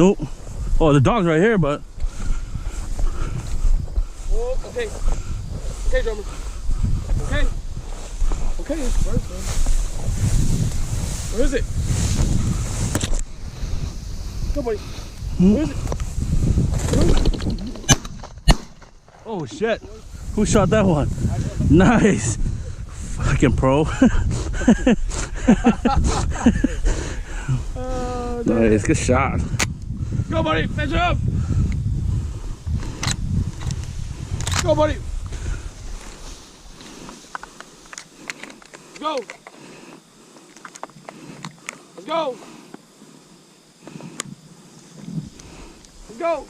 Nope. Oh, the dog's right here, but. Oh, okay. Okay, drummer. Okay. Okay, it's first, man. Where is it? Go, buddy. Where is it? Oh shit! Who shot that one? Nice. Fucking pro. Nice, good shot. Go, buddy. Finish it up. Go, buddy. Go. Let's go. Let's go.